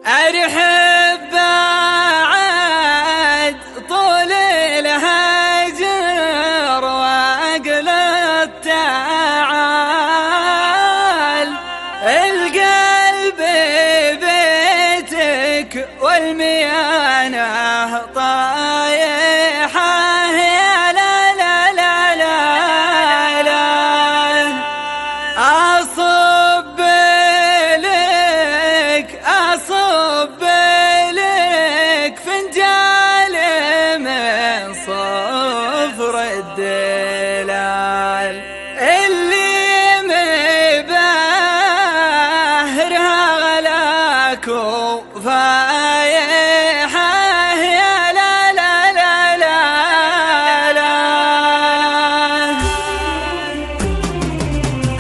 أرحب بعد طول الهجر وأقل التعال، القلب بيتك والميانة طايحة، يا لا لا لا لا لا أصب لك فنجال من صفر الدلال، اللي مباهرها غلاك وفايحة، يا لا لا لا لا لا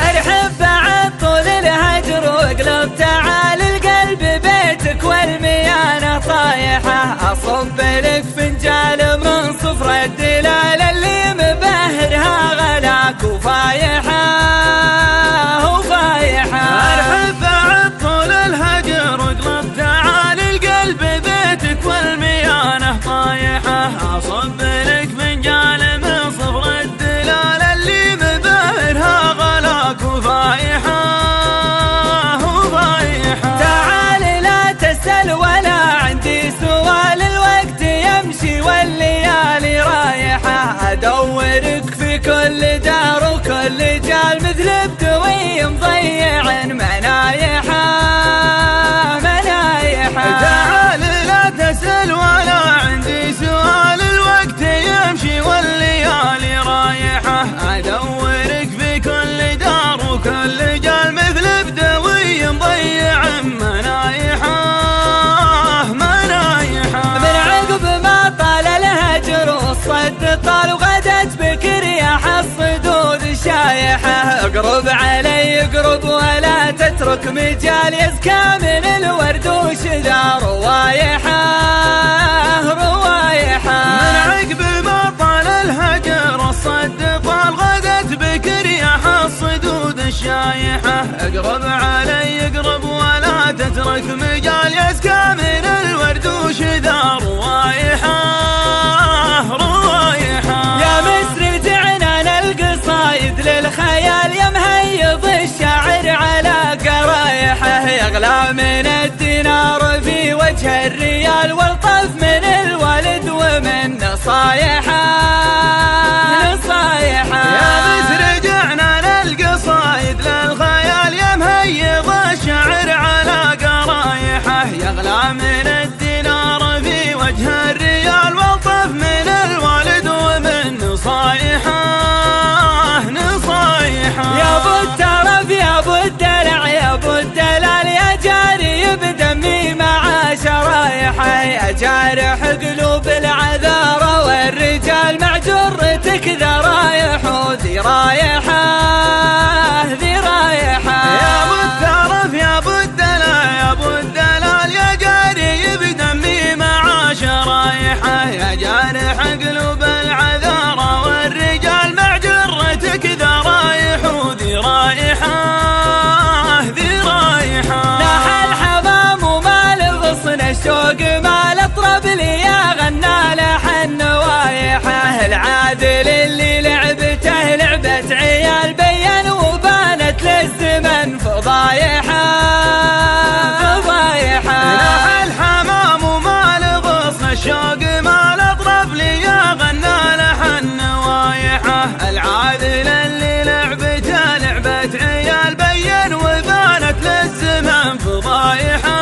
أرحب بعد طول الهجر واقلب تعال، القلب بيتك والميانة طايحة، أصب لك فنجال من صفر الدلال، اللي مبهرها غلاك وفايحة وفايحة. أرحب بعد طول الهجر واقلب تعال، القلب بيتك والميانة طايحة، أصب لك فنجال من صفر الدلال، اللي مبهرها غلاك وفايحة وفايحة. تعال لا تسأل ولا عندي سؤال، الوقت يمشي والليالي رايحة، أدورك في كل دار وكل جال، مثل بدوي مضيع منايحة منايحة. تعال لا تسأل ولا عندي سؤال، الوقت يمشي والليالي رايحة، أدورك في كل دار وكل جال، مثل بدوي مضيع منايحة منايحة. من عقب ما طال الهجر والصد طال، وغدت بك رياح الصدود شايحة، اقرب علي اقرب ولا تترك مجال، يزكى من الورد وشذا روايحة روايحة. من عقب ما طال الهجر والصد طال، غدت بك رياح الصدود الشايحة، اقرب علي اقرب ولا تترك مجال، يزكى من الورد وشذا روايحة روايحة. يا مصر جعنا القصايد للخيال، يا مهيض الشاعر على قرايحه، يغلى من الدينار في وجه الريال، والطف من الوالد ومن نصايحه نصايحه. يا مصر جعنا القصايد للخيال، يا مهيض الشاعر على قرايحه، يغلى من الدينار في وجه الريال، والطف من الوالد ومن نصايحه نصايحه. يا ابو الترف يا ابو الدلع يا ابو الدلال، يا جاري بدمي مع شرايحه، يا جارح قلوب العذارى والرجال، مع جرتك ذا رايح وذي رايحه ذي رايحه. يا ابو الترف يا ابو الدلع يا ابو الدلال، يا جاري بدمي مع شرايحه، يا جارح قلوب العذارى والرجال، مع جرتك ذا رايح وذي رايحه ذي رايحه. لاح الحمام وما لغصن الشوق، ما الاطرب لي يا غنى لحن وايحه، العادل اللي لعبته لعبة عيال، بين وبانت للزمن فضايحه فضايحه. لاح الحمام وما لغصن الشوق، ما الاطرب لي يا غنى لحن وايحه، العادل اللي لعبته لعبة عيال، بين وبانت للزمن فضايحه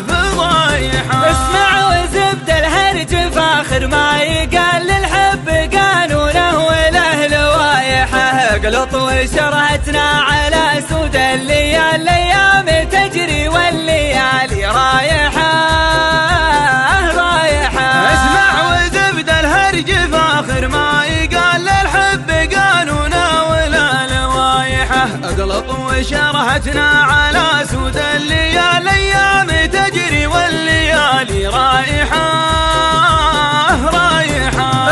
فضايحه. اسمع وزبد الهرج فاخر ما يقال، للحب قانونه وله لوايحه، اقلط وشرهتنا على سود الليال، الايام تجري والليالي رايحه رايحه. اسمع وزبد الهرج فاخر ما يقال، للحب قانونه ولا لوايحه، اقلط وشرهتنا على سود الليال، الايام تجري والليالي رايحه